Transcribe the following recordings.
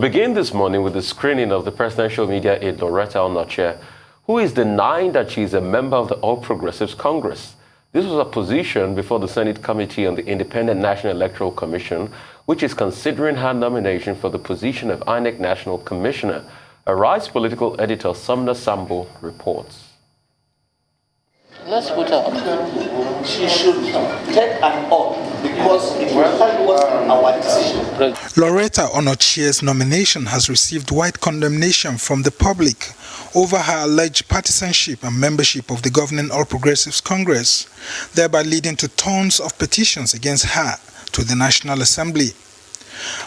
We begin this morning with the screening of the presidential media aide Lauretta Onochie, who is denying that she is a member of the All Progressives Congress. This was a position before the Senate Committee on the Independent National Electoral Commission, which is considering her nomination for the position of INEC National Commissioner. Arise political editor Sumner Sambo reports. Let's put her up. She should take an oath because it was our decision. Lauretta Onochie's nomination has received wide condemnation from the public over her alleged partisanship and membership of the governing All Progressives Congress, thereby leading to tons of petitions against her to the National Assembly.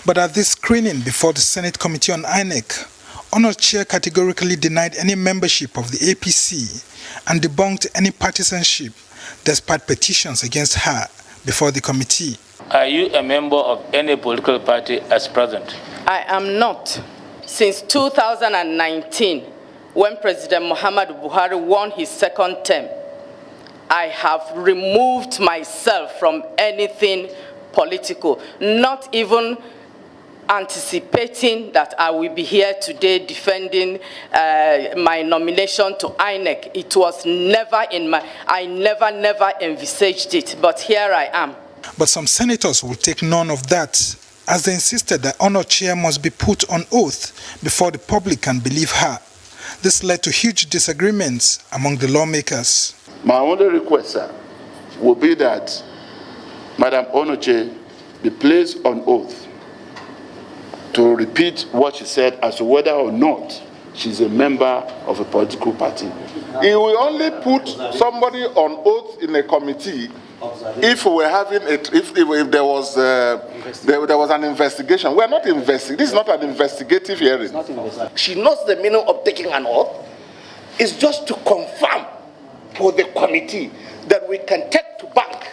But at this screening before the Senate Committee on INEC, Onochie categorically denied any membership of the APC and debunked any partisanship despite petitions against her before the committee. Are you a member of any political party as present? I am not. Since 2019, when President Muhammadu Buhari won his second term, I have removed myself from anything political, not even anticipating that I will be here today defending my nomination to INEC. It was never in my, I never envisaged it, but here I am. But some senators will take none of that, as they insisted that Onochie must be put on oath before the public can believe her. This led to huge disagreements among the lawmakers. My only request, sir, will be that Madam Onochie be placed on oath to repeat what she said as to whether or not she's a member of a political party. He will only put somebody on oath in a committee if we were having if there was an investigation. We are not investigating. This is not an investigative hearing. She knows the meaning of taking an oath. It's just to confirm for the committee that we can take to bank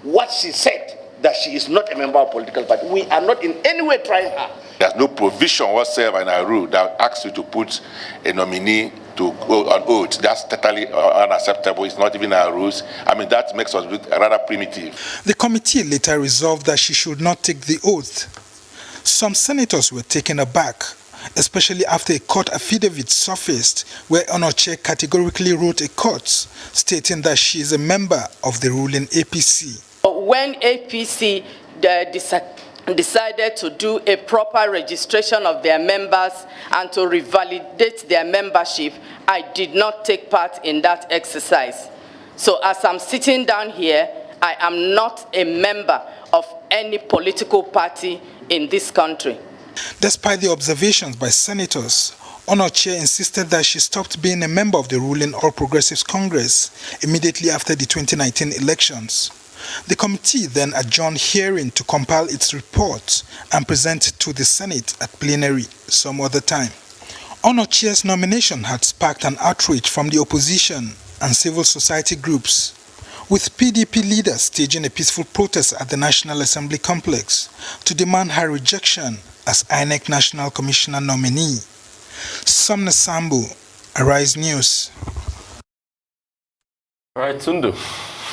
what she said, that she is not a member of a political party. We are not in any way trying her. There's no provision whatsoever in our rule that asks you to put a nominee to go on oath. That's totally unacceptable. It's not even our rules. I mean, that makes us look rather primitive. The committee later resolved that she should not take the oath. Some senators were taken aback, especially after a court affidavit surfaced where Onochie categorically wrote a court stating that she is a member of the ruling APC. When APC decided to do a proper registration of their members and to revalidate their membership, I did not take part in that exercise. So as I'm sitting down here, I am not a member of any political party in this country. Despite the observations by senators, Onochie insisted that she stopped being a member of the ruling All Progressives Congress immediately after the 2019 elections. The committee then adjourned hearing to compile its report and present it to the Senate at plenary some other time. Onochie's nomination had sparked an outrage from the opposition and civil society groups, with PDP leaders staging a peaceful protest at the National Assembly complex to demand her rejection as INEC National Commissioner nominee. Sumner Sambo, Arise News. All right, Tundu,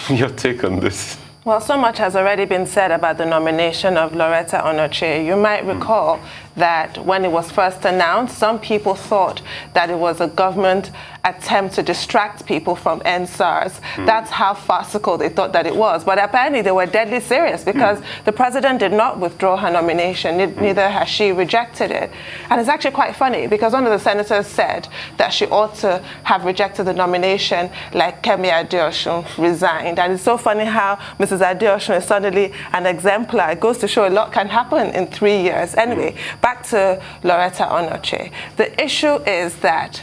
your take on this. Well, so much has already been said about the nomination of Lauretta Onochie. You might recall that when it was first announced, some people thought that it was a government attempt to distract people from NSARS. That's how farcical they thought that it was. But apparently they were deadly serious because the president did not withdraw her nomination, neither has she rejected it. And it's actually quite funny because one of the senators said that she ought to have rejected the nomination like Kemi Adeosun resigned. And it's so funny how Mrs. Adeosun is suddenly an exemplar. It goes to show a lot can happen in 3 years. Anyway, back to Lauretta Onochie. The issue is that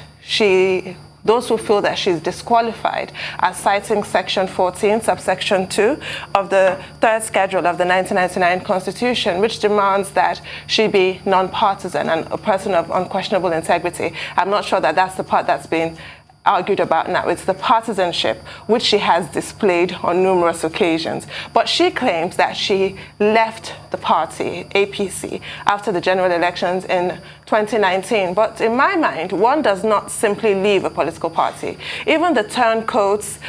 those who feel that she's disqualified are citing Section 14, subsection 2 of the third schedule of the 1999 Constitution, which demands that she be non-partisan and a person of unquestionable integrity. I'm not sure that that's the part that's been argued about now. It's the partisanship which she has displayed on numerous occasions. But she claims that she left the party, APC, after the general elections in 2019. But in my mind, one does not simply leave a political party. Even the turncoats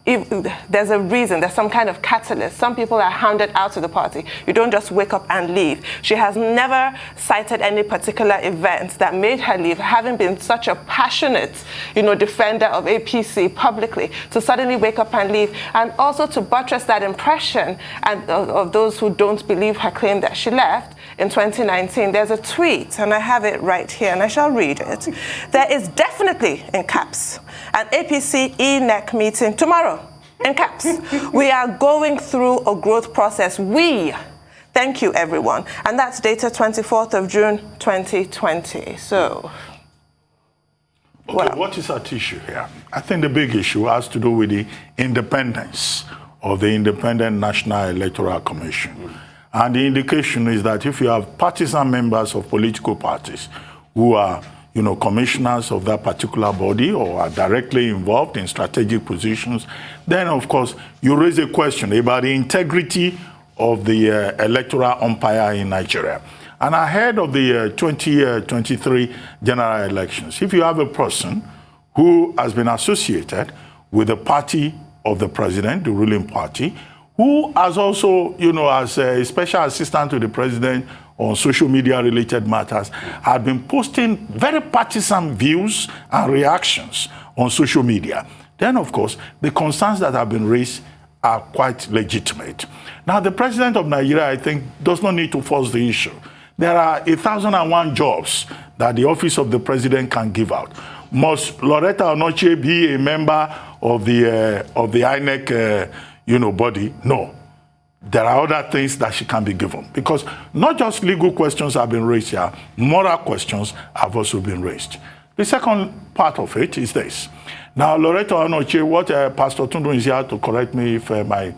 there's a reason, there's some kind of catalyst. Some people are hounded out of the party. You don't just wake up and leave. She has never cited any particular event that made her leave, having been such a passionate, defender of APC publicly, to suddenly wake up and leave. And also to buttress that impression of those who don't believe her claim that she left in 2019, there's a tweet, and I have it right here, and I shall read it. There is definitely, in caps, an APC ENEC meeting tomorrow, in caps. We are going through a growth process. Thank you, everyone. And that's dated 24th of June, 2020. So, okay, what is at issue here? I think the big issue has to do with the independence of the Independent National Electoral Commission. And the indication is that if you have partisan members of political parties who are commissioners of that particular body or are directly involved in strategic positions, then of course you raise a question about the integrity of the electoral umpire in Nigeria. And ahead of the 2023 general elections, if you have a person who has been associated with the party of the president, the ruling party, who has also, as a special assistant to the president on social media related matters, had been posting very partisan views and reactions on social media, then of course the concerns that have been raised are quite legitimate. Now the president of Nigeria, I think, does not need to force the issue. There are 1,001 jobs that the office of the president can give out. Must Lauretta Onochie be a member of the INEC body? No. There are other things that she can be given, because not just legal questions have been raised here, moral questions have also been raised. The second part of it is this. Now, Lauretta Onochie, what Pastor Tundu is here to correct me if my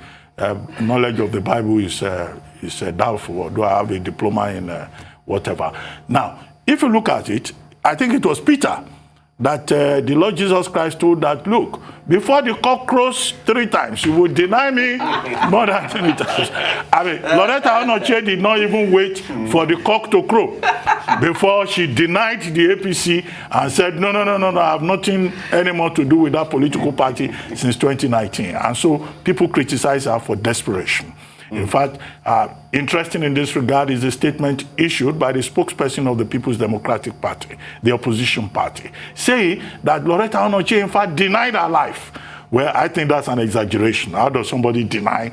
knowledge of the Bible is doubtful, or do I have a diploma in whatever. Now, if you look at it, I think it was Peter that the Lord Jesus Christ told that, look, before the cock crows 3 times, you will deny me more than 3 times. I mean, Lauretta Onochie did not even wait for the cock to crow before she denied the APC and said, no, I have nothing anymore to do with that political party since 2019. And so people criticize her for desperation. In fact, interesting in this regard is a statement issued by the spokesperson of the People's Democratic Party, the opposition party, saying that Lauretta Onochie, in fact, denied her life. Well, I think that's an exaggeration. How does somebody deny,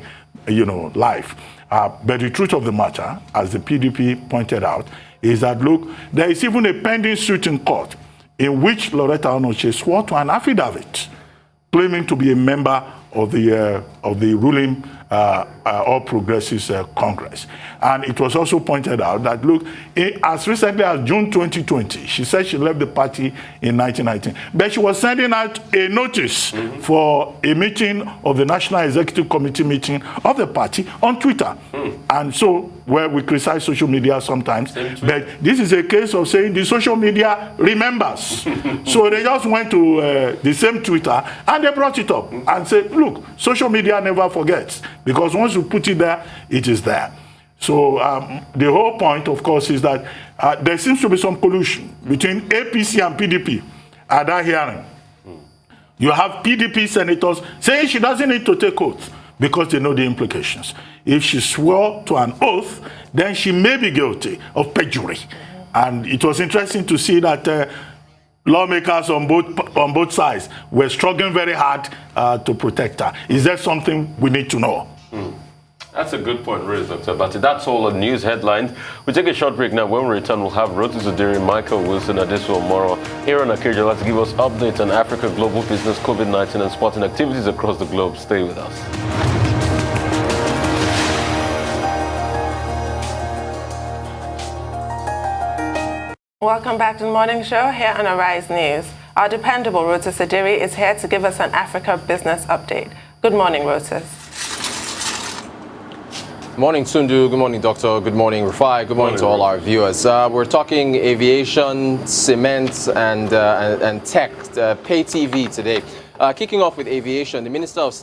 life? But the truth of the matter, as the PDP pointed out, is that, look, there is even a pending suit in court in which Lauretta Onochie swore to an affidavit claiming to be a member of the ruling All Progressives Congress. And it was also pointed out that, look, as recently as June 2020, she said she left the party in 1919, but she was sending out a notice for a meeting of the National Executive Committee meeting of the party on Twitter. And so, where we criticize social media sometimes, but this is a case of saying the social media remembers. So they just went to the same Twitter and they brought it up and said, look, social media never forgets, because once you put it there, it is there. So the whole point, of course, is that there seems to be some collusion between APC and PDP at that hearing. You have PDP senators saying she doesn't need to take oath because they know the implications. If she swore to an oath, then she may be guilty of perjury. And it was interesting to see that lawmakers on both sides were struggling very hard to protect her. Is that something we need to know? That's a good point raised, Dr. Bati. That's all the news headlines. We'll take a short break now. When we return, we'll have Rotis Odiri, Michael Wilson, Adesu Omoro here on Akeja to give us updates on Africa, global business, COVID-19 and sporting activities across the globe. Stay with us. Welcome back to the morning show here on Arise News. Our dependable Rotis Odiri is here to give us an Africa business update. Good morning, Rotis. Good morning, Tundu. Good morning, Doctor. Good morning, Rufai. Good morning to all our viewers. We're talking aviation, cement, and tech, pay TV today. Kicking off with aviation, the Minister of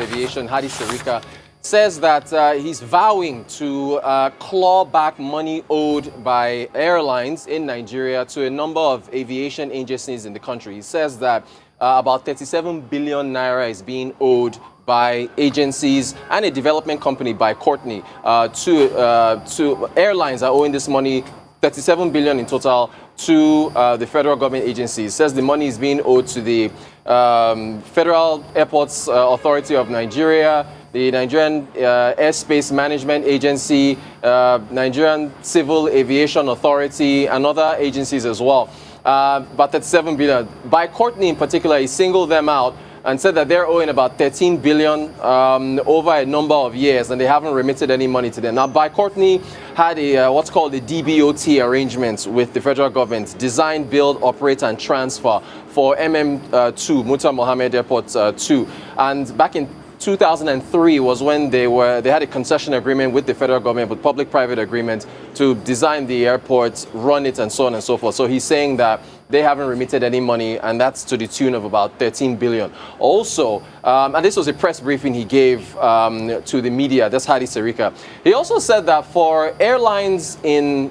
Aviation, Hadi Sirika, says that he's vowing to claw back money owed by airlines in Nigeria to a number of aviation agencies in the country. He says that about 37 billion naira is being owed by agencies and a development company by Courtney to airlines are owing this money, 37 billion in total, to the federal government agencies. It says the money is being owed to the Federal Airports Authority of Nigeria, the Nigerian Airspace Management Agency, Nigerian Civil Aviation Authority, and other agencies as well. About 37 billion. By Courtney in particular, he singled them out and said that they're owing about 13 billion over a number of years, and they haven't remitted any money to them. Now, By Courtney had a what's called the DBOT arrangement with the federal government: design, build, operate, and transfer for MM2, Murtala Mohammed Airport 2. And back in 2003 was when they had a concession agreement with the federal government, with public-private agreement, to design the airport, run it, and so on and so forth. So he's saying that they haven't remitted any money, and that's to the tune of about 13 billion. Also, and this was a press briefing he gave to the media, that's Hadi Sarika. He also said that for airlines in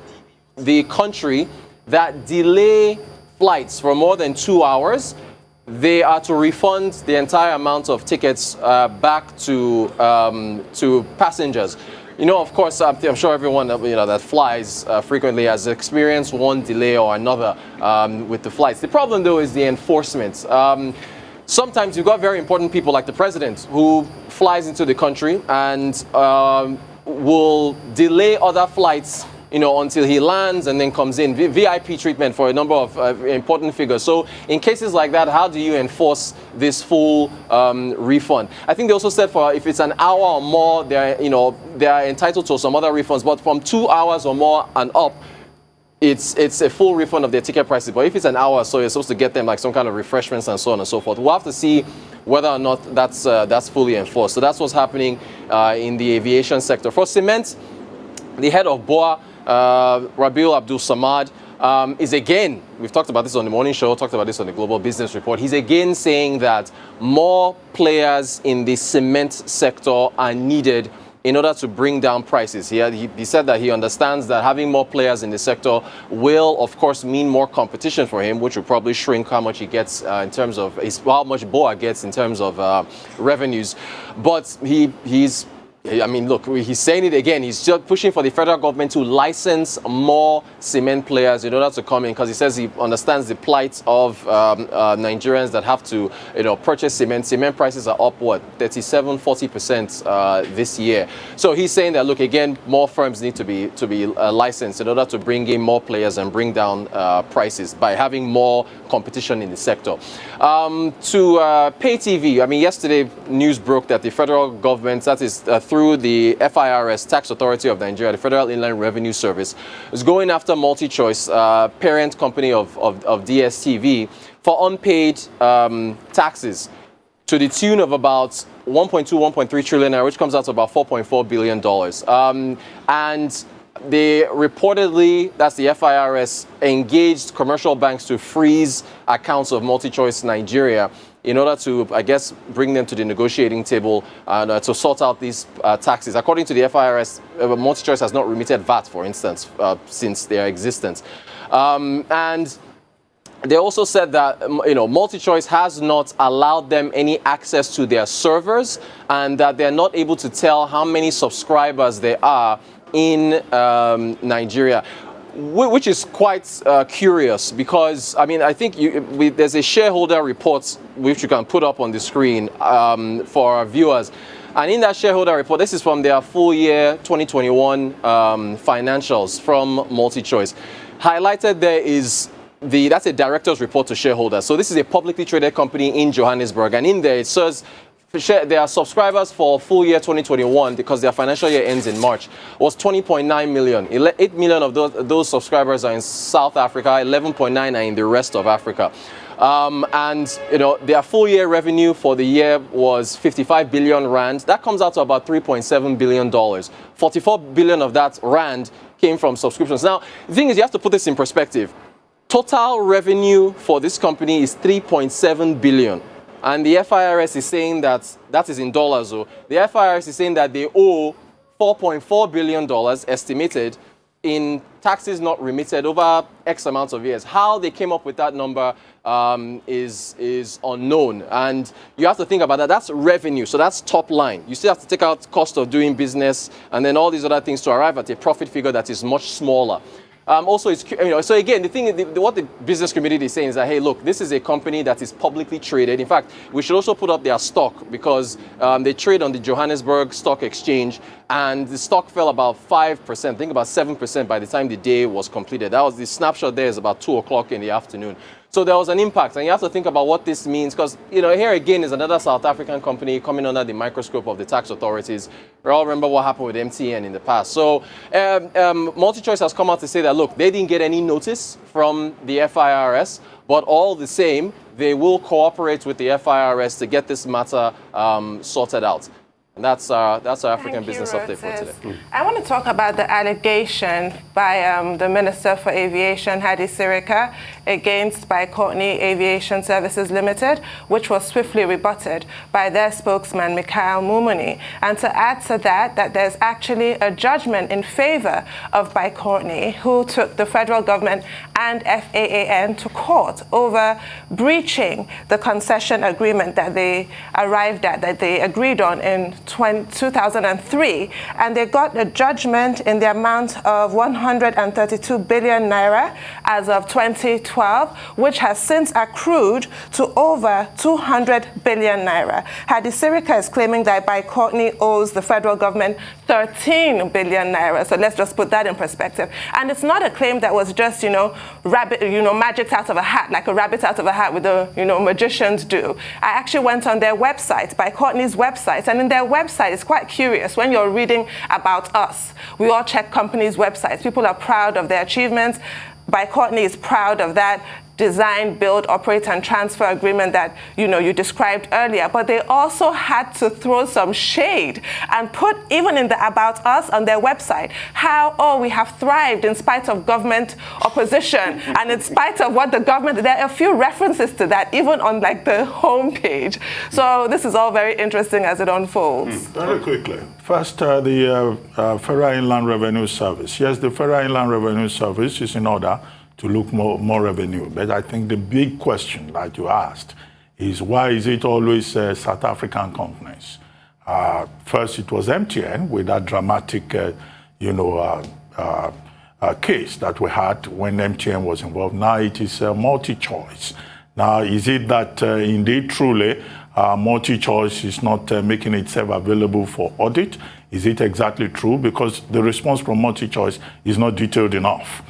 the country that delay flights for more than 2 hours, they are to refund the entire amount of tickets back to passengers. You know, of course, I'm sure everyone that flies frequently has experienced one delay or another with the flights. The problem, though, is the enforcement. Sometimes you've got very important people like the president who flies into the country and will delay other flights, until he lands and then comes in. VIP treatment for a number of important figures. So in cases like that, how do you enforce this full refund? I think they also said if it's an hour or more, they are entitled to some other refunds. But from 2 hours or more and up, it's a full refund of their ticket prices. But if it's an hour or so, you're supposed to get them like some kind of refreshments and so on and so forth. We'll have to see whether or not that's fully enforced. So that's what's happening in the aviation sector. For cement, the head of BOA, Rabiul Abdul Samad, is again, we've talked about this on the morning show, talked about this on the Global Business Report, he's again saying that more players in the cement sector are needed in order to bring down prices. He said that he understands that having more players in the sector will, of course, mean more competition for him, which will probably shrink how much he gets in terms of, how much BOA gets in terms of revenues. But he's saying it again. He's just pushing for the federal government to license more cement players in order to come in, because he says he understands the plight of Nigerians that have to, purchase cement. Cement prices are up, 37–40% this year. So he's saying that, look, again, more firms need to be licensed in order to bring in more players and bring down prices by having more competition in the sector. To pay TV, yesterday news broke that the federal government, that is through the FIRS, Tax Authority of Nigeria, the Federal Inland Revenue Service, is going after MultiChoice, parent company of DSTV, for unpaid taxes to the tune of about 1.3 trillion, which comes out to about $4.4 billion. And they reportedly, that's the FIRS, engaged commercial banks to freeze accounts of MultiChoice Nigeria in order to, I guess, bring them to the negotiating table and to sort out these taxes. According to the FIRS, MultiChoice has not remitted VAT, for instance, since their existence. And they also said that, MultiChoice has not allowed them any access to their servers, and that they're not able to tell how many subscribers there are in Nigeria. Which is quite curious, because, I think there's a shareholder report which you can put up on the screen for our viewers. And in that shareholder report, this is from their full year 2021 financials from MultiChoice. Highlighted there is that's a director's report to shareholders. So this is a publicly traded company in Johannesburg. And in there it says their subscribers for full year 2021, because their financial year ends in March, was 20.9 million. 8 million of those subscribers are in South Africa, 11.9 are in the rest of Africa. And their full year revenue for the year was 55 billion rand. That comes out to about $3.7 billion. 44 billion of that rand came from subscriptions. Now, the thing is, you have to put this in perspective. Total revenue for this company is 3.7 billion. And the FIRS is saying that is in dollars. The FIRS is saying that they owe $4.4 billion estimated in taxes not remitted over X amounts of years. How they came up with that number is unknown. And you have to think about that. That's revenue, so that's top line. You still have to take out cost of doing business and then all these other things to arrive at a profit figure that is much smaller. Also, it's, so again, the thing, what the business community is saying is that, hey, look, this is a company that is publicly traded. In fact, we should also put up their stock because they trade on the Johannesburg Stock Exchange, and the stock fell about 5%, I think about 7% by the time the day was completed. That was the snapshot there is about 2 o'clock in the afternoon. So there was an impact, and you have to think about what this means, because here again is another South African company coming under the microscope of the tax authorities. We all remember what happened with MTN in the past. So MultiChoice has come out to say that, look, they didn't get any notice from the FIRS, but all the same, they will cooperate with the FIRS to get this matter sorted out. And that's our African business update for today. I want to talk about the allegation by the Minister for Aviation, Hadi Sirika, against by Courtney Aviation Services Limited, which was swiftly rebutted by their spokesman, Mikhail Mumuni. And to add to that there's actually a judgment in favor of by Courtney, who took the federal government and FAAN to court over breaching the concession agreement that they arrived at, that they agreed on in 2003, and they got a judgment in the amount of 132 billion naira as of 2012, which has since accrued to over 200 billion naira. Hadi Sirika is claiming that by Courtney owes the federal government 13 billion naira. So let's just put that in perspective. And it's not a claim that was just, magic out of a hat, like a rabbit out of a hat with the, magicians do. I actually went on their website, by Courtney's website, and in their website, it's quite curious. When you're reading about us, we all check companies' websites. People are proud of their achievements. By Courtney is proud of that design, build, operate, and transfer agreement that you described earlier. But they also had to throw some shade and put, even in the About Us on their website, how, we have thrived in spite of government opposition and in spite of what the government, there are a few references to that, even on the homepage. So this is all very interesting as it unfolds. Very quickly. First, the Federal Inland Revenue Service. Yes, the Federal Inland Revenue Service is in order to look more revenue. But I think the big question that you asked is, why is it always South African companies? First, it was MTN with that dramatic, case that we had when MTN was involved. Now it is MultiChoice. Now, is it that indeed, truly, MultiChoice is not making itself available for audit? Is it exactly true? Because the response from MultiChoice is not detailed enough.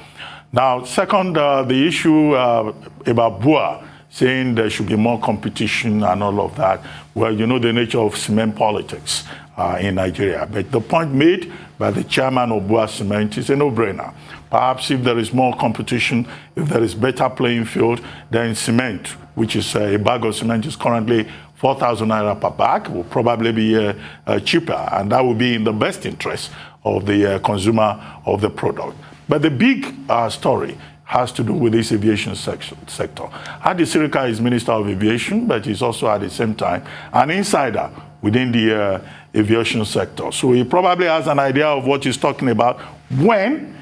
Now, second, the issue about BUA, saying there should be more competition and all of that. Well, the nature of cement politics in Nigeria. But the point made by the chairman of BUA Cement is a no-brainer. Perhaps if there is more competition, if there is better playing field, then cement, which is a bag of cement is currently 4,000 naira per bag, will probably be cheaper, and that will be in the best interest of the consumer of the product. But the big story has to do with this aviation sector. Hadi Sirika is Minister of Aviation, but he's also at the same time an insider within the aviation sector. So he probably has an idea of what he's talking about when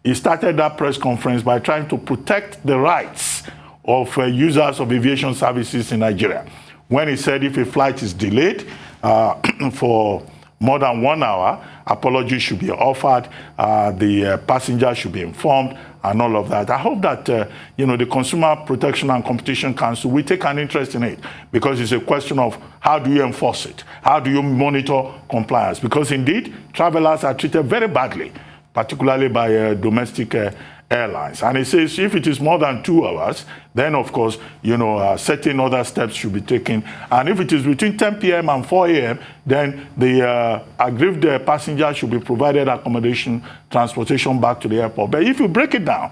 he started that press conference by trying to protect the rights of users of aviation services in Nigeria. When he said if a flight is delayed for more than 1 hour, apologies should be offered, the passenger should be informed, and all of that. I hope that the Consumer Protection and Competition Council will take an interest in it, because it's a question of how do you enforce it? How do you monitor compliance? Because indeed, travelers are treated very badly, particularly by domestic airlines. And it says if it is more than 2 hours, then of course, certain other steps should be taken. And if it is between 10 p.m. and 4 a.m., then the aggrieved passenger should be provided accommodation, transportation back to the airport. But if you break it down,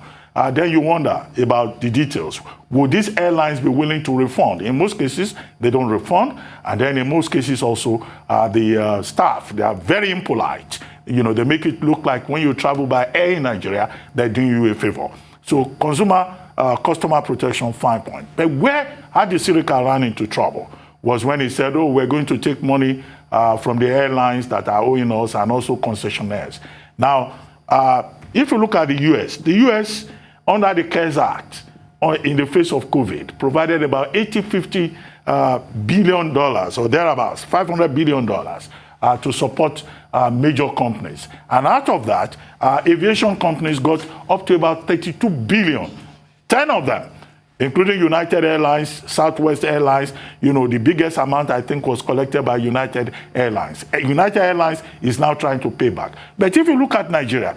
then you wonder about the details. Would these airlines be willing to refund? In most cases, they don't refund. And then in most cases also, the staff, they are very impolite. They make it look like when you travel by air in Nigeria, they're doing you a favor. So customer protection, fine point. But where Hadi Sirika ran into trouble was when he said, we're going to take money from the airlines that are owing us and also concessionaires. Now, if you look at the US under the CARES Act, in the face of COVID, provided about $50 billion or thereabouts, $500 billion to support major companies. And out of that, aviation companies got up to about $32 billion. 10 of them, including United Airlines, Southwest Airlines, the biggest amount I think was collected by United Airlines. United Airlines is now trying to pay back. But if you look at Nigeria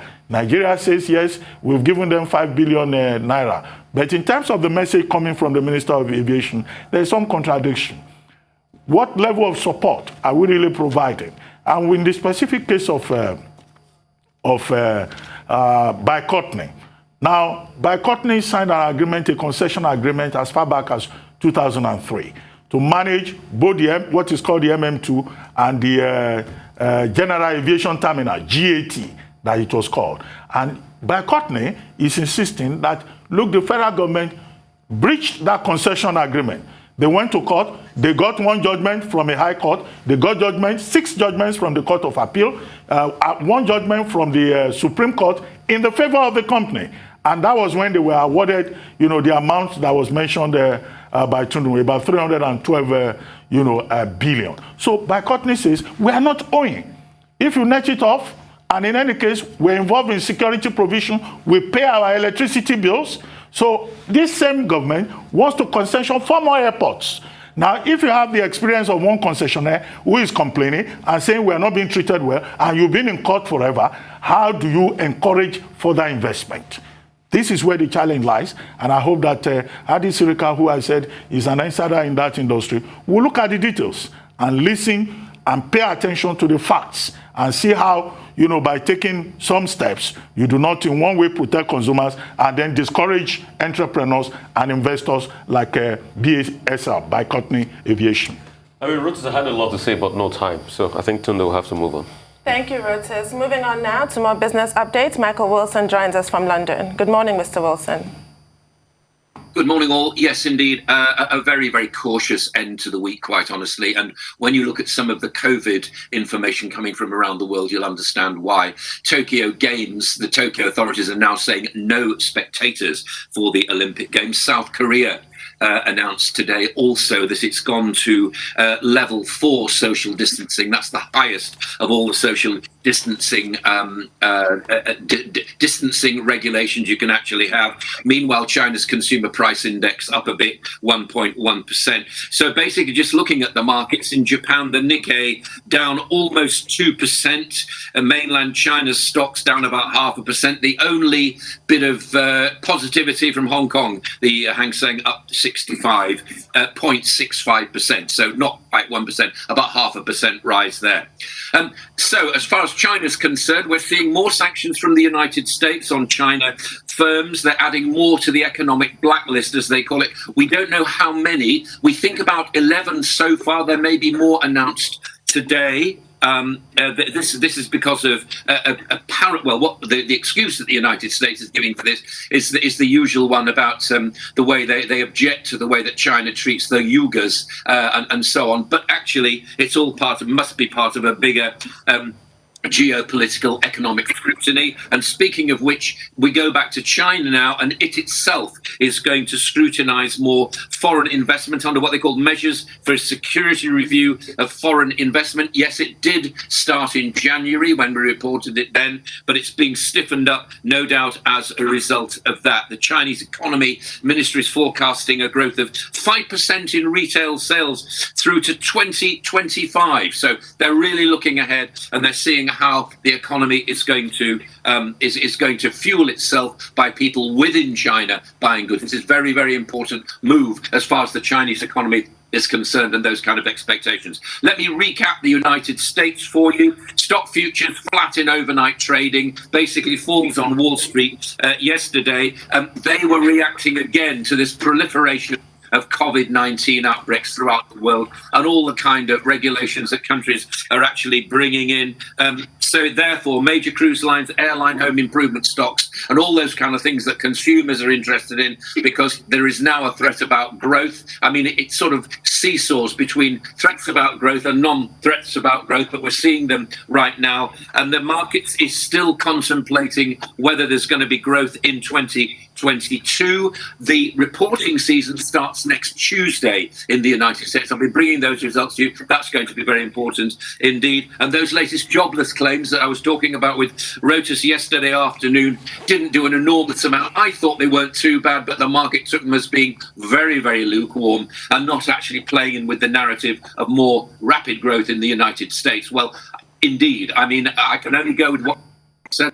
says, yes, we've given them 5 billion naira. But in terms of the message coming from the Minister of Aviation, there's some contradiction. What level of support are we really providing? And in the specific case of Bicotny, now, Bicotny signed an agreement, a concession agreement, as far back as 2003 to manage both what is called the MM2 and the General Aviation Terminal, GAT, that it was called. And Bicotny is insisting that, look, the federal government breached that concession agreement. They went to court. They got one judgment from a high court. They got 6 judgments from the Court of Appeal, one judgment from the Supreme Court in the favor of the company. And that was when they were awarded, the amount that was mentioned by Tunde, about 312, billion. So Bicotny says, we are not owing. If you net it off, and in any case, we're involved in security provision, we pay our electricity bills. So this same government wants to concession 4 more airports. Now, if you have the experience of one concessionaire who is complaining and saying we are not being treated well, and you've been in court forever, how do you encourage further investment? This is where the challenge lies, and I hope that Adi Sirika, who I said is an insider in that industry, will look at the details and listen and pay attention to the facts and see how, by taking some steps, you do not in one way protect consumers and then discourage entrepreneurs and investors like BASL, Bicotny Aviation. I mean, Reuters had a lot to say, but no time. So I think Tunde will have to move on. Thank you, Reuters. Moving on now to more business updates. Michael Wilson joins us from London. Good morning, Mr. Wilson. Good morning, all. Yes, indeed, a very, very cautious end to the week, quite honestly. And when you look at some of the COVID information coming from around the world, you'll understand why. Tokyo Games, the Tokyo authorities are now saying no spectators for the Olympic Games. South Korea announced today also that it's gone to level 4 social distancing. That's the highest of all the social distancing distancing regulations you can actually have. Meanwhile, China's consumer price index up a bit, 1.1%. So basically, just looking at the markets in Japan, the Nikkei down almost 2%. Mainland China's stocks down about 0.5%. The only bit of positivity from Hong Kong, the Hang Seng up 0.65%. So not quite 1%, about 0.5% rise there. So as far as China's concerned, we're seeing more sanctions from the United States on China firms. They're adding more to the economic blacklist, as they call it. We don't know how many. We think about 11 so far. There may be more announced today. This is because of apparent. Well, what the excuse that the United States is giving for this is the usual one about the way they object to the way that China treats the Uyghurs and so on. But actually, it's all must be part of a bigger geopolitical economic scrutiny. And speaking of which, we go back to China now, and it itself is going to scrutinize more foreign investment under what they call measures for a security review of foreign investment. Yes, it did start in January when we reported it then, but it's being stiffened up, no doubt, as a result of that. The Chinese economy ministry is forecasting a growth of 5% in retail sales through to 2025. So they're really looking ahead, and they're seeing how the economy is going to fuel itself by people within China buying goods. This is a very, very important move as far as the Chinese economy is concerned and those kind of expectations. Let me recap the United States for you. Stock futures flat in overnight trading, basically falls on Wall Street yesterday. They were reacting again to this proliferation of COVID-19 outbreaks throughout the world and all the kind of regulations that countries are actually bringing in. So therefore, major cruise lines, airline home improvement stocks, and all those kind of things that consumers are interested in, because there is now a threat about growth. I mean, it sort of seesaws between threats about growth and non-threats about growth, but we're seeing them right now. And the market is still contemplating whether there's going to be growth in 2022. The reporting season starts next Tuesday in the United States. I'll be bringing those results to you. That's going to be very important indeed. And those latest jobless claims that I was talking about with Reuters yesterday afternoon didn't do an enormous amount. I thought they weren't too bad, but the market took them as being very, very lukewarm and not actually playing with the narrative of more rapid growth in the United States. Well, indeed. I mean, I can only go with what I said.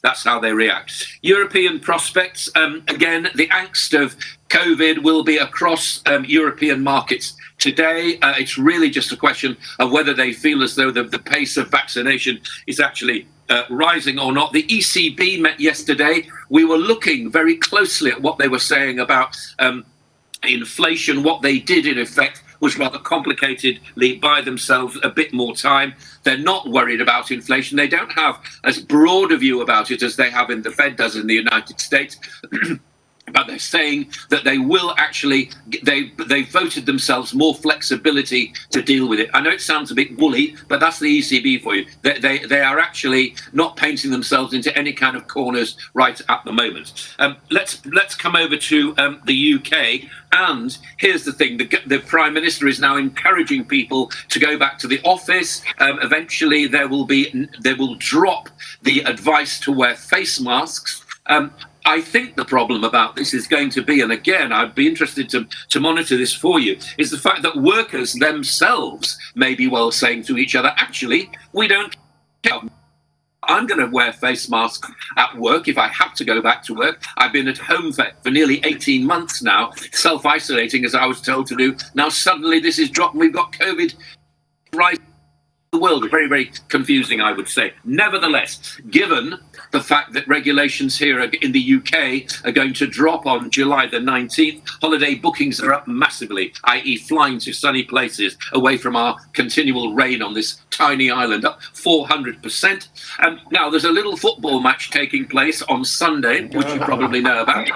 That's how they react. European prospects, again, the angst of COVID will be across European markets today. It's really just a question of whether they feel as though the pace of vaccination is actually rising or not. The ECB met yesterday. We were looking very closely at what they were saying about inflation. What they did, in effect, was rather complicatedly buy themselves a bit more time. They're not worried about inflation. They don't have as broad a view about it as they have in the Fed does in the United States. But they're saying that they will actually, they voted themselves more flexibility to deal with it. I know it sounds a bit woolly, but that's the ECB for you. They are actually not painting themselves into any kind of corners right at the moment. Let's come over to the UK. And here's the thing, the Prime Minister is now encouraging people to go back to the office. Eventually they will drop the advice to wear face masks. I think the problem about this is going to be, and again, I'd be interested to monitor this for you, is the fact that workers themselves may be well saying to each other, actually, we don't care. I'm going to wear face masks at work if I have to go back to work. I've been at home for nearly 18 months now, self-isolating as I was told to do. Now suddenly this is dropped and we've got COVID rising. The world, very, very confusing, I would say. Nevertheless, given the fact that regulations here in the UK are going to drop on July the 19th, holiday bookings are up massively, i.e. flying to sunny places away from our continual rain on this tiny island, up 400%. Now, there's a little football match taking place on Sunday, which you probably know about.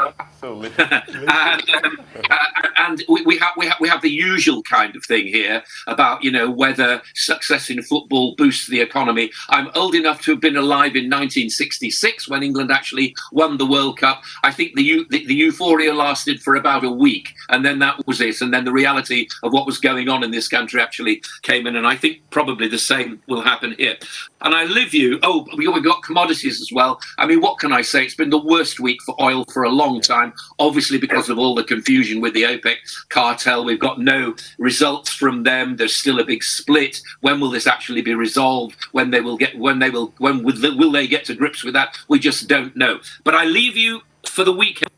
And we have the usual kind of thing here about, whether success in football boosts the economy. I'm old enough to have been alive in 1966 when England actually won the World Cup. I think the euphoria lasted for about a week, and then that was it. And then the reality of what was going on in this country actually came in, and I think probably the same will happen here. And I live you. Oh, we've got commodities as well. I mean, what can I say? It's been the worst week for oil for a long time, obviously because of all the confusion with the OPEC cartel. We've got no results from them. There's still a big split. When will this actually be resolved? Will they get to grips with that? We just don't know. But I leave you for the weekend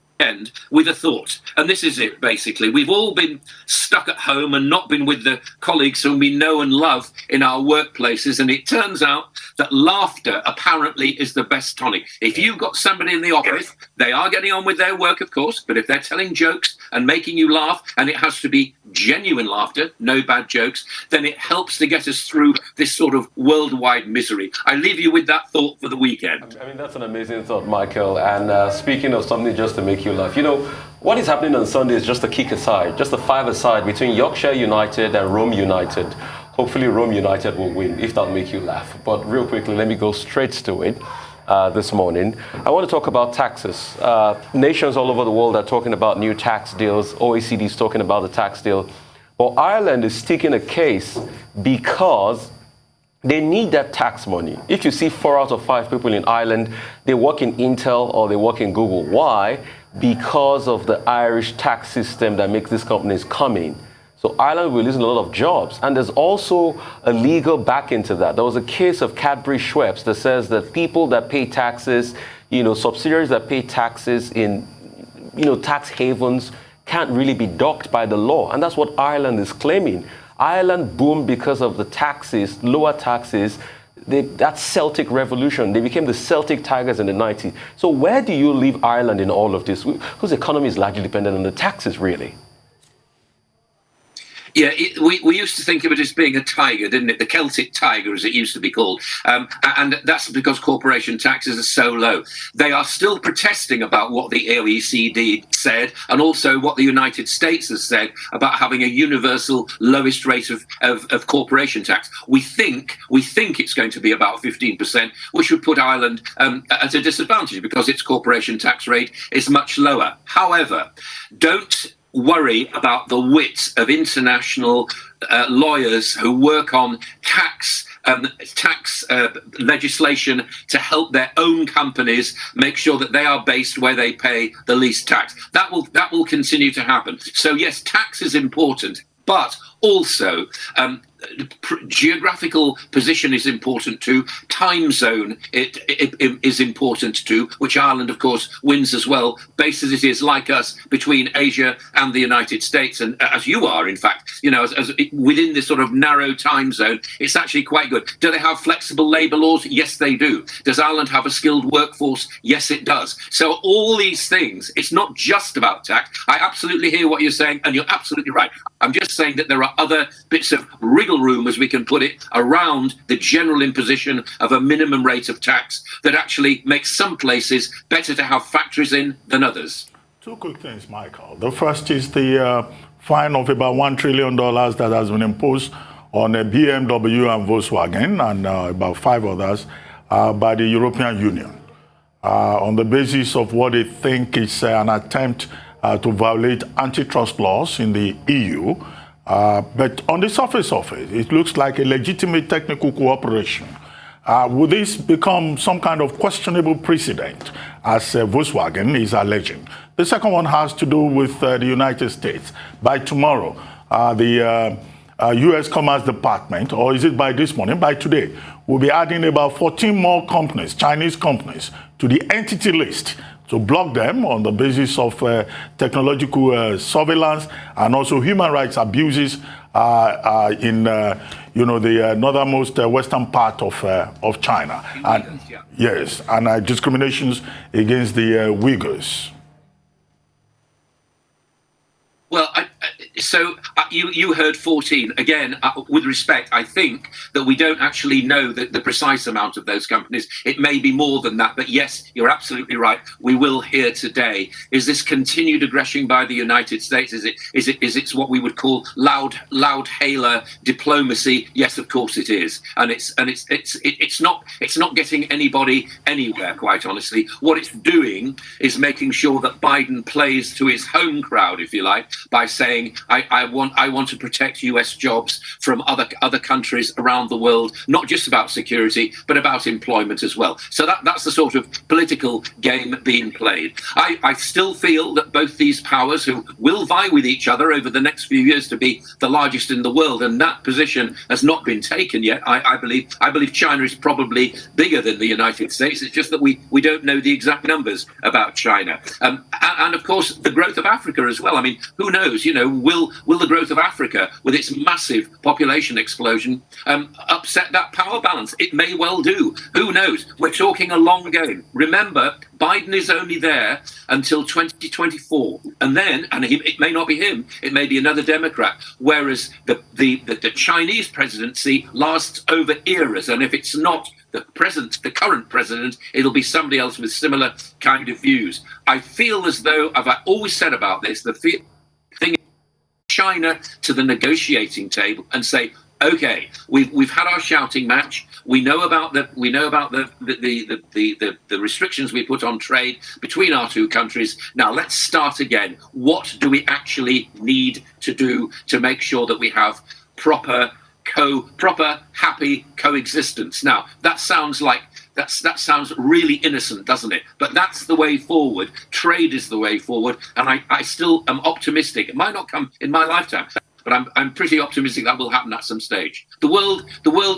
with a thought, and this is it basically. We've all been stuck at home and not been with the colleagues whom we know and love in our workplaces, and it turns out that laughter apparently is the best tonic. If you've got somebody in the office, they are getting on with their work, of course, but if they're telling jokes and making you laugh, and it has to be genuine laughter, no bad jokes, then it helps to get us through this sort of worldwide misery. I leave you with that thought for the weekend. I mean, that's an amazing thought, Michael. And speaking of something just to make you laugh, what is happening on Sunday is just a kick aside, just a five-a-side between Yorkshire United and Rome United. Hopefully Rome United will win, if that'll make you laugh. But real quickly, let me go straight to it this morning. I want to talk about taxes. Nations all over the world are talking about new tax deals. OECD is talking about the tax deal. But Ireland is sticking a case because they need that tax money. If you see 4 out of 5 people in Ireland, they work in Intel or they work in Google. Why? Because of the Irish tax system that makes these companies come in. So Ireland will lose a lot of jobs. And there's also a legal back into that. There was a case of Cadbury Schweppes that says that people that pay taxes, subsidiaries that pay taxes in, tax havens can't really be docked by the law. And that's what Ireland is claiming. Ireland boomed because of the taxes, lower taxes. That Celtic revolution, they became the Celtic Tigers in the 90s. So where do you leave Ireland in all of this? Whose economy is largely dependent on the taxes, really? Yeah, we used to think of it as being a tiger, didn't it? The Celtic tiger, as it used to be called. And that's because corporation taxes are so low. They are still protesting about what the OECD said, and also what the United States has said about having a universal lowest rate of corporation tax. We think it's going to be about 15%, which would put Ireland at a disadvantage because its corporation tax rate is much lower. However, don't worry about the wit of international lawyers who work on tax legislation to help their own companies make sure that they are based where they pay the least tax. That will continue to happen. So yes, tax is important, but also geographical position is important too. Time zone it is important too, which Ireland, of course, wins as well, based as it is, like us, between Asia and the United States. And as you are, in fact, as within this sort of narrow time zone, it's actually quite good. Do they have flexible labour laws? Yes, they do. Does Ireland have a skilled workforce? Yes, it does. So all these things, it's not just about tax. I absolutely hear what you're saying, and you're absolutely right. I'm just saying that there are other bits of wriggle room, as we can put it, around the general imposition of a minimum rate of tax that actually makes some places better to have factories in than others. Two quick things, Michael. The first is the fine of about $1 trillion that has been imposed on BMW and Volkswagen and about 5 others by the European Union on the basis of what they think is an attempt to violate antitrust laws in the EU. But on the surface of it, it looks like a legitimate technical cooperation. Will this become some kind of questionable precedent, as Volkswagen is alleging? The second one has to do with the United States. By tomorrow, the U.S. Commerce Department, or is it by this morning, by today, will be adding about 14 more companies, Chinese companies, to the entity list to block them on the basis of technological surveillance and also human rights abuses in the northernmost western part of China. And, yes, and discriminations against the Uyghurs. Well, you heard 14. Again, with respect, I think that we don't actually know the precise amount of those companies. It may be more than that, but yes, you're absolutely right. We will hear today. Is this continued aggression by the United States? Is it what we would call loud hailer diplomacy? Yes, of course it is, and it's not getting anybody anywhere, quite honestly. What it's doing is making sure that Biden plays to his home crowd, if you like, by saying, I want to protect US jobs from other countries around the world, not just about security, but about employment as well. So that's the sort of political game being played. I still feel that both these powers, who will vie with each other over the next few years to be the largest in the world, and that position has not been taken yet. I believe China is probably bigger than the United States. It's just that we don't know the exact numbers about China. And of course, the growth of Africa as well. I mean, who knows? Will the growth of Africa, with its massive population explosion, upset that power balance? It may well do. Who knows? We're talking a long game. Remember, Biden is only there until 2024, and then, it may not be him, it may be another Democrat. Whereas the Chinese presidency lasts over eras, and if it's not the current president, it'll be somebody else with similar kind of views. I feel as though, I've always said about this, the thing is China to the negotiating table and say, okay, we've had our shouting match. We know about the restrictions we put on trade between our two countries. Now let's start again. What do we actually need to do to make sure that we have proper happy coexistence? Now that sounds really innocent, doesn't it? But that's the way forward. Trade is the way forward, and I still am optimistic. It might not come in my lifetime, but I'm pretty optimistic that will happen at some stage. The world,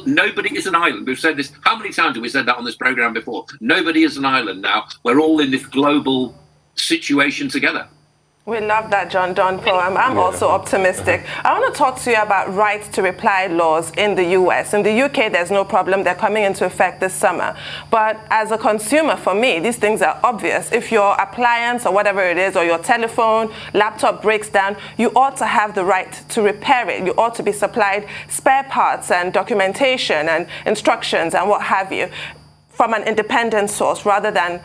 nobody is an island. We've said this. How many times have we said that on this program before? Nobody is an island now. We're all in this global situation together. We love that John Donne poem. I'm also optimistic. I want to talk to you about right to reply laws in the US. In the UK, there's no problem. They're coming into effect this summer. But as a consumer, for me, these things are obvious. If your appliance or whatever it is, or your telephone, laptop breaks down, you ought to have the right to repair it. You ought to be supplied spare parts and documentation and instructions and what have you from an independent source rather than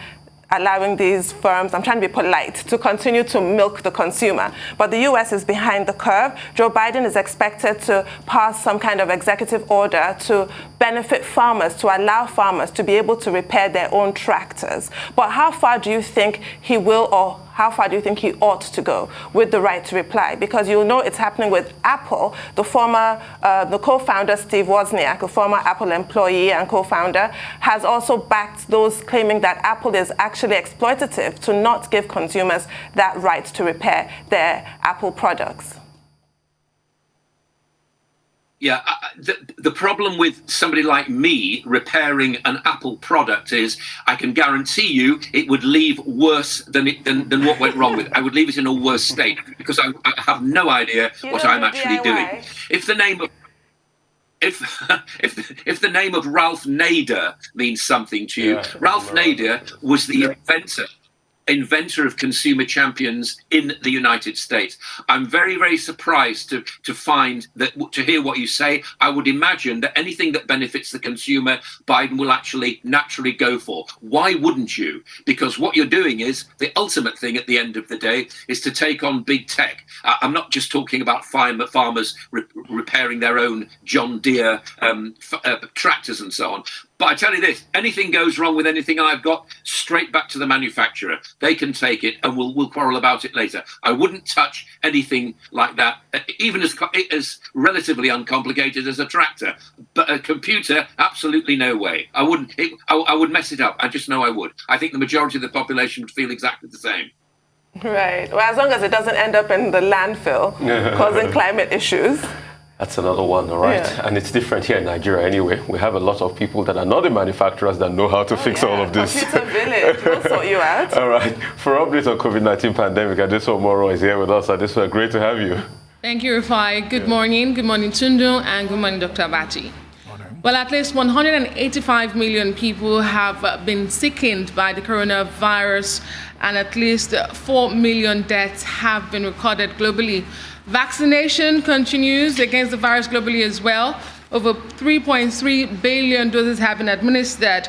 allowing these firms, I'm trying to be polite, to continue to milk the consumer. But the US is behind the curve. Joe Biden is expected to pass some kind of executive order to benefit farmers, to allow farmers to be able to repair their own tractors. But how far do you think he will, or how far do you think he ought to go with the right to reply? Because you know it's happening with Apple. The co-founder, Steve Wozniak, a former Apple employee and co-founder, has also backed those claiming that Apple is actually exploitative to not give consumers that right to repair their Apple products. Yeah, the problem with somebody like me repairing an Apple product is I can guarantee you it would leave worse than what went wrong with it. I would leave it in a worse state because I have no idea what I'm actually doing. If the name of if the name of Ralph Nader means something to you, Ralph Nader was the inventor of consumer champions in the United States. I'm very, very surprised to find that, to hear what you say. I would imagine that anything that benefits the consumer, Biden will actually naturally go for. Why wouldn't you? Because what you're doing is, the ultimate thing at the end of the day is to take on big tech. I'm not just talking about farmers repairing their own John Deere tractors and so on. But I tell you this, anything goes wrong with anything I've got, straight back to the manufacturer. They can take it and we'll quarrel about it later. I wouldn't touch anything like that, even as relatively uncomplicated as a tractor. But a computer, absolutely no way. I wouldn't. I would mess it up. I just know I would. I think the majority of the population would feel exactly the same. Right. Well, as long as it doesn't end up in the landfill, causing climate issues. That's another one, all right? Yeah. And it's different here in Nigeria anyway. We have a lot of people that are not the manufacturers that know how to fix all of this. Computer village, we'll sort you out. All right. For updates on COVID-19 pandemic, Adeso Moro is here with us. Adeso, great to have you. Thank you, Rufai. Good morning. Good morning, Tundu, and good morning, Dr. Abati. Well, at least 185 million people have been sickened by the coronavirus, and at least 4 million deaths have been recorded globally. Vaccination continues against the virus globally as well. Over 3.3 billion doses have been administered.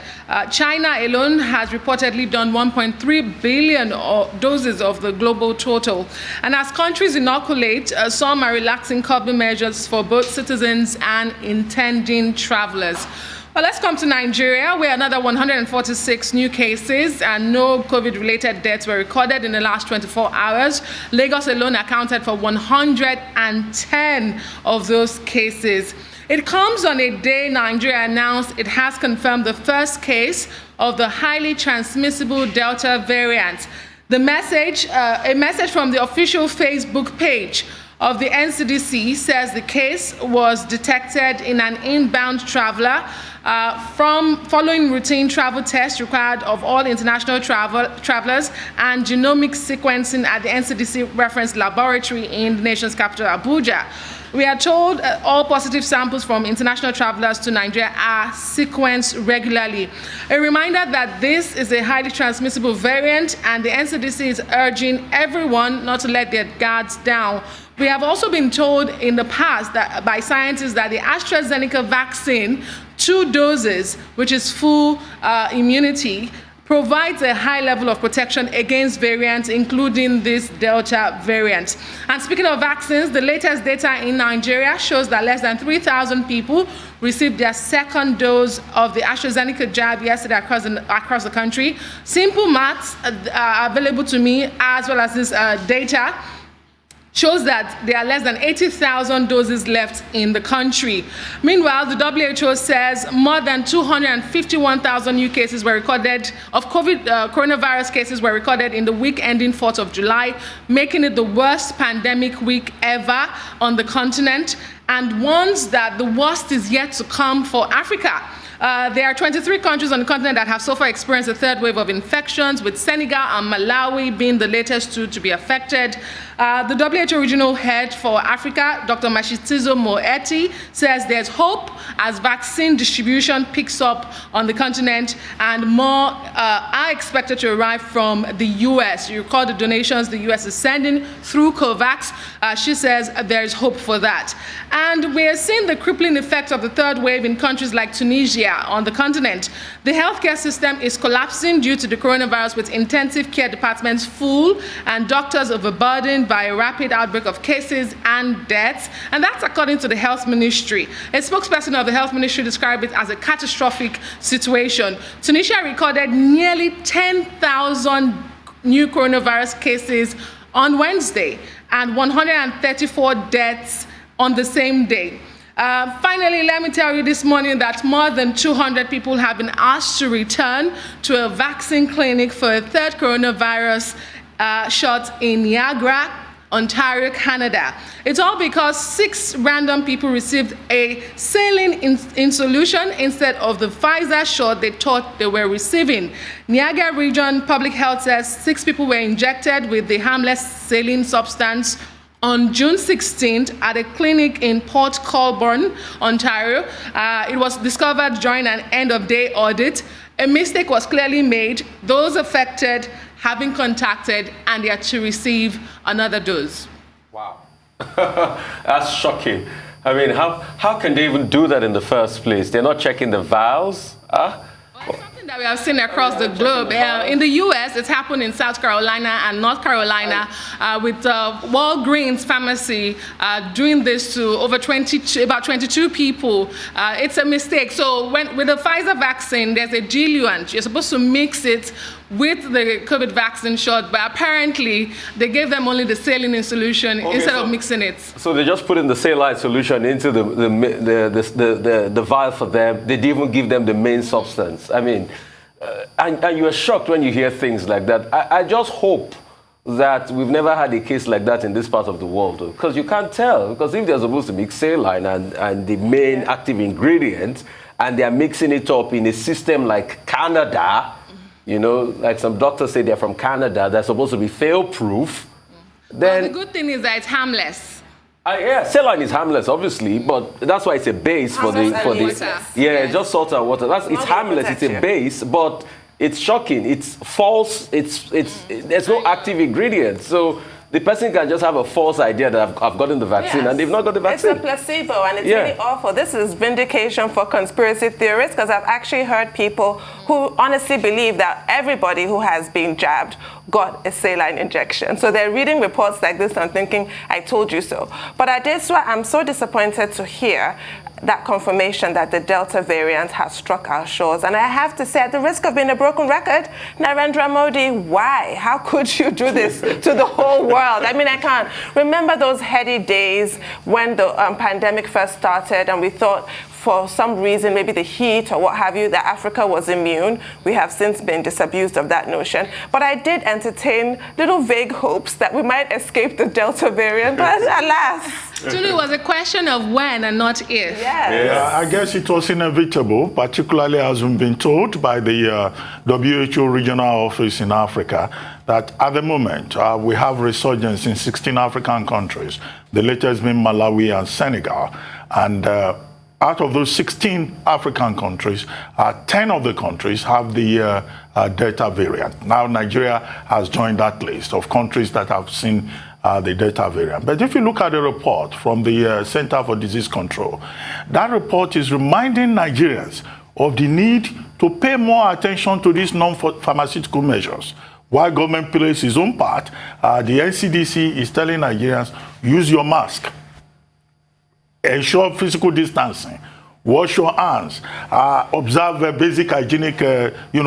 China alone has reportedly done 1.3 billion doses of the global total. And as countries inoculate, some are relaxing COVID measures for both citizens and intending travelers. Well, let's come to Nigeria, where another 146 new cases and no COVID-related deaths were recorded in the last 24 hours. Lagos alone accounted for 110 of those cases. It comes on a day Nigeria announced it has confirmed the first case of the highly transmissible Delta variant. The message, a message from the official Facebook page of the NCDC says the case was detected in an inbound traveler following routine travel tests required of all international travelers and genomic sequencing at the NCDC reference laboratory in the nation's capital, Abuja. We are told all positive samples from international travelers to Nigeria are sequenced regularly. A reminder that this is a highly transmissible variant, and the NCDC is urging everyone not to let their guards down. We have also been told in the past that by scientists that the AstraZeneca vaccine, 2 doses, which is full immunity, provides a high level of protection against variants, including this Delta variant. And speaking of vaccines, the latest data in Nigeria shows that less than 3,000 people received their second dose of the AstraZeneca jab yesterday across the country. Simple maths are available to me, as well as this data shows that there are less than 80,000 doses left in the country. Meanwhile, the WHO says more than 251,000 new cases were recorded of coronavirus cases were recorded in the week ending 4th of July, making it the worst pandemic week ever on the continent, and warns that the worst is yet to come for Africa. There are 23 countries on the continent that have so far experienced a third wave of infections, with Senegal and Malawi being the latest two to be affected. The WHO regional head for Africa, Dr. Mashitizo Moeti, says there's hope as vaccine distribution picks up on the continent and more are expected to arrive from the U.S. You recall the donations the U.S. is sending through COVAX. She says there's hope for that. And we're seeing the crippling effects of the third wave in countries like Tunisia on the continent. The healthcare system is collapsing due to the coronavirus, with intensive care departments full and doctors overburdened by a rapid outbreak of cases and deaths. And that's according to the health ministry. A spokesperson of the health ministry described it as a catastrophic situation. Tunisia recorded nearly 10,000 new coronavirus cases on Wednesday and 134 deaths on the same day. Finally, let me tell you this morning that more than 200 people have been asked to return to a vaccine clinic for a third coronavirus shot in Niagara, Ontario, Canada. It's all because 6 random people received a saline in solution instead of the Pfizer shot they thought they were receiving. Niagara Region Public Health says 6 people were injected with the harmless saline substance on June 16th at a clinic in Port Colborne, Ontario. It was discovered during an end-of-day audit. A mistake was clearly made. Those affected have been contacted and they are to receive another dose. Wow. That's shocking. I mean, how can they even do that in the first place? They're not checking the vials? Huh? That we have seen across the globe. In the U.S., it's happened in South Carolina and North Carolina with Walgreens pharmacy doing this to about 22 people. It's a mistake. So with the Pfizer vaccine, there's a diluent. You're supposed to mix it with the COVID vaccine shot, but apparently they gave them only the saline in solution instead of mixing it. So they just put in the saline solution into the vial for them. They didn't even give them the main substance. I mean, and you are shocked when you hear things like that. I just hope that we've never had a case like that in this part of the world, because you can't tell. Because if they're supposed to mix saline and the main active ingredient, and they're mixing it up in a system like Canada, you know, like some doctors say they're from Canada, they're supposed to be fail-proof. Then the good thing is that it's harmless. Yeah, saline is harmless, obviously, but that's why it's a base for the it's just salt and water. It's harmless. It's a base, but it's shocking. It's false. There's no active ingredient. So the person can just have a false idea that I've gotten the vaccine, and they've not got the vaccine. It's a placebo, and it's really awful. This is vindication for conspiracy theorists, because I've actually heard people who honestly believe that everybody who has been jabbed got a saline injection. So they're reading reports like this and thinking, I told you so. But Adeswa, I'm so disappointed to hear that confirmation that the Delta variant has struck our shores. And I have to say, at the risk of being a broken record, Narendra Modi, why? How could you do this to the whole world? I mean, I can't. Remember those heady days when the pandemic first started and we thought, for some reason, maybe the heat or what have you, that Africa was immune. We have since been disabused of that notion. But I did entertain little vague hopes that we might escape the Delta variant, but alas. It was a question of when and not if. Yes. Yeah, I guess it was inevitable, particularly as we've been told by the WHO regional office in Africa, that at the moment we have resurgence in 16 African countries, the latest being Malawi and Senegal. And out of those 16 African countries, 10 of the countries have the Delta variant. Now Nigeria has joined that list of countries that have seen the Delta variant. But if you look at the report from the Center for Disease Control, that report is reminding Nigerians of the need to pay more attention to these non-pharmaceutical measures. While government plays its own part, the NCDC is telling Nigerians, use your mask, ensure physical distancing, wash your hands, observe basic hygienic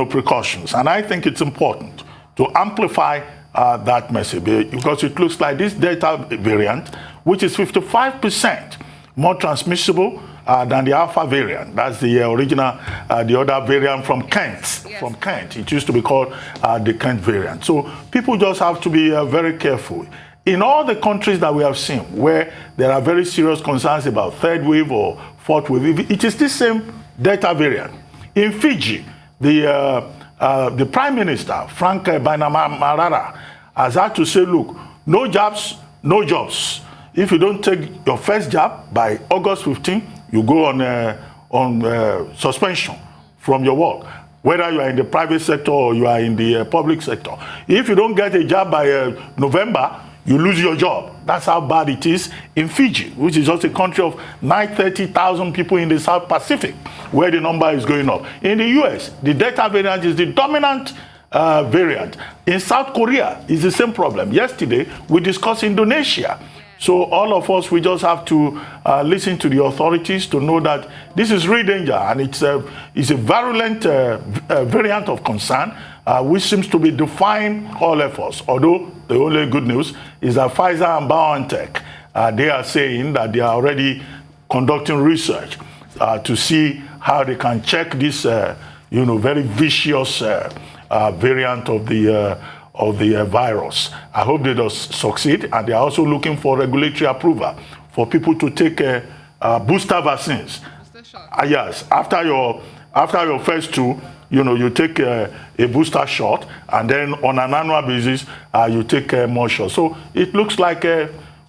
precautions. And I think it's important to amplify that message, because it looks like this Delta variant, which is 55% more transmissible than the Alpha variant. That's the original, the other variant from Kent. Yes. From Kent. It used to be called the Kent variant. So people just have to be very careful. In all the countries that we have seen where there are very serious concerns about third wave or fourth wave, it is the same Delta variant In Fiji, the Prime Minister, Frank Bainimarama, has had to say, look, no jobs, no jobs. If you don't take your first job by August 15, you go on suspension from your work, whether you are in the private sector or you are in the public sector. If you don't get a job by November, you lose your job. That's how bad it is in Fiji, which is just a country of 930,000 people in the South Pacific, where the number is going up. In the US, the Delta variant is the dominant variant. In South Korea, it's the same problem. Yesterday, we discussed Indonesia. So all of us, we just have to listen to the authorities to know that this is real danger, and it's a virulent variant of concern, which seems to be defying all efforts. Although the only good news is that Pfizer and BioNTech, they are saying that they are already conducting research to see how they can check this, very vicious variant of the virus. I hope they do succeed, and they are also looking for regulatory approval for people to take booster vaccines. Yes, after your first two, you take a booster shot, and then on an annual basis, you take more shots. So it looks like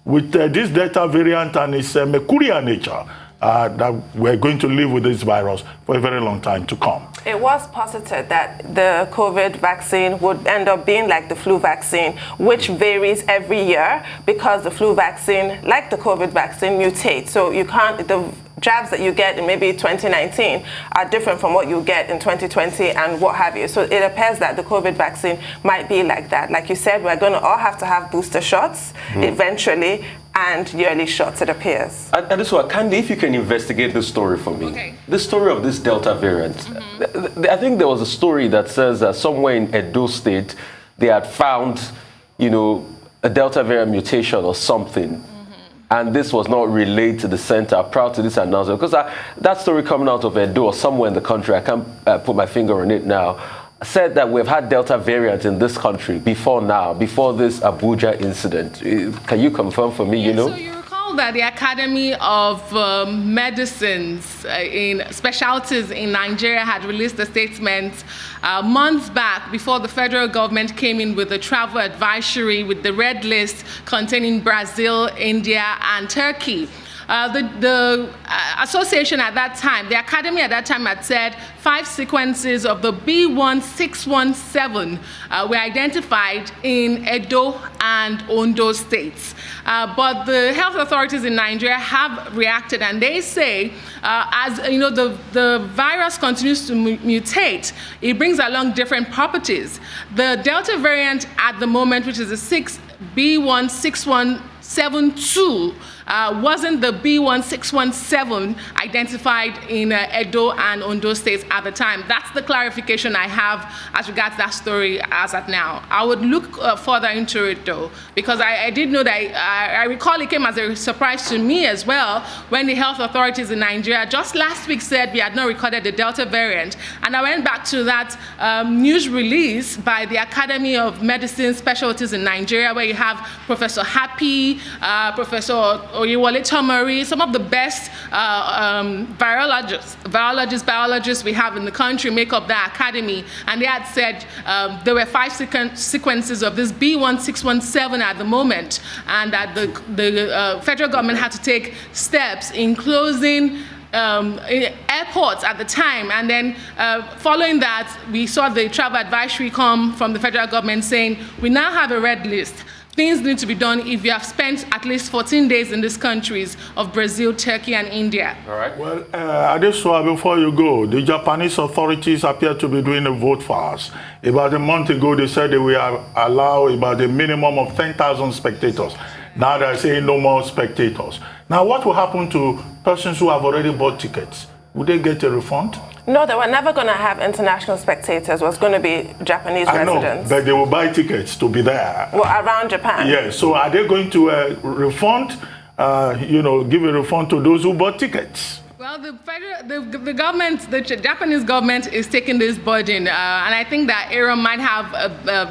with this Delta variant and its mercurial nature, that we're going to live with this virus for a very long time to come. It was posited that the COVID vaccine would end up being like the flu vaccine, which varies every year because the flu vaccine, like the COVID vaccine, mutates. So you can't, the jabs that you get in maybe 2019 are different from what you get in 2020 and what have you. So it appears that the COVID vaccine might be like that. Like you said, we're going to all have to have booster shots eventually, and yearly shots, it appears. And this one, Candy, if you can investigate this story for me. Okay. The story of this Delta variant. I think there was a story that says that somewhere in Edo State, they had found, a Delta variant mutation or something. And this was not relayed to the center prior to this announcement. Because that story coming out of Edo or somewhere in the country, I can't put my finger on it now, said that we've had Delta variant in this country before this Abuja incident. Can you confirm for me, So you recall that the Academy of Medicines in specialties in Nigeria had released a statement months back before the federal government came in with a travel advisory with the red list containing Brazil, India, and Turkey. The association at that time, the academy at that time had said 5 sequences of the B1617 were identified in Edo and Ondo states. But the health authorities in Nigeria have reacted, and they say, as the virus continues to mutate, it brings along different properties. The Delta variant at the moment, which is the B1617.2, wasn't the B1617 identified in Edo and Ondo states at the time. That's the clarification I have as regards that story as at now. I would look further into it though, because I did know that I recall it came as a surprise to me as well when the health authorities in Nigeria just last week said we had not recorded the Delta variant. And I went back to that news release by the Academy of Medicine Specialties in Nigeria, where you have Professor Happy, Professor Oyewole Tomori, some of the best biologists we have in the country make up that academy, and they had said there were 5 sequences of this B1617 at the moment, and that the federal government had to take steps in closing airports at the time, and then following that, we saw the travel advisory come from the federal government saying we now have a red list. Things need to be done if you have spent at least 14 days in these countries of Brazil, Turkey, and India. All right. Well, Adesua, before you go, the Japanese authorities appear to be doing a vote fast. About a month ago, they said they will allow about a minimum of 10,000 spectators. Now they're saying no more spectators. Now, what will happen to persons who have already bought tickets? Would they get a refund? No, they were never going to have international spectators. It was going to be Japanese residents. But they will buy tickets to be there. Well, around Japan. Yes. So are they going to refund, give a refund to those who bought tickets? Well, Well, the government, the Japanese government is taking this burden, and I think that Aaron might have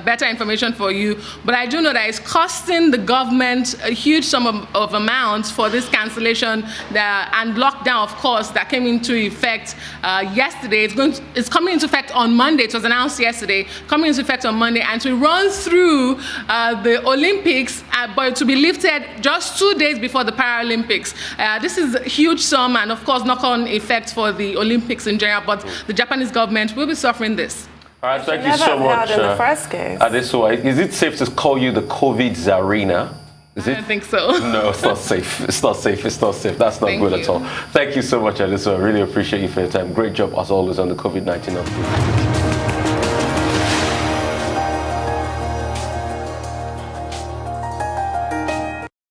better information for you, but I do know that it's costing the government a huge sum of amounts for this cancellation and lockdown, of course, that came into effect yesterday. It's coming into effect on Monday. It was announced yesterday, coming into effect on Monday, and to run through the Olympics, but to be lifted just 2 days before the Paralympics. This is a huge sum, and of course, knock-on effect for the Olympics in general, but the Japanese government will be suffering this. All right, thank you so much. In the first case. Is it safe to call you the COVID Tsarina? I don't think so. No, it's not safe. It's not safe. It's not safe. That's not good at all. Thank you so much, Adesso. I really appreciate you for your time. Great job, as always, on the COVID-19 update.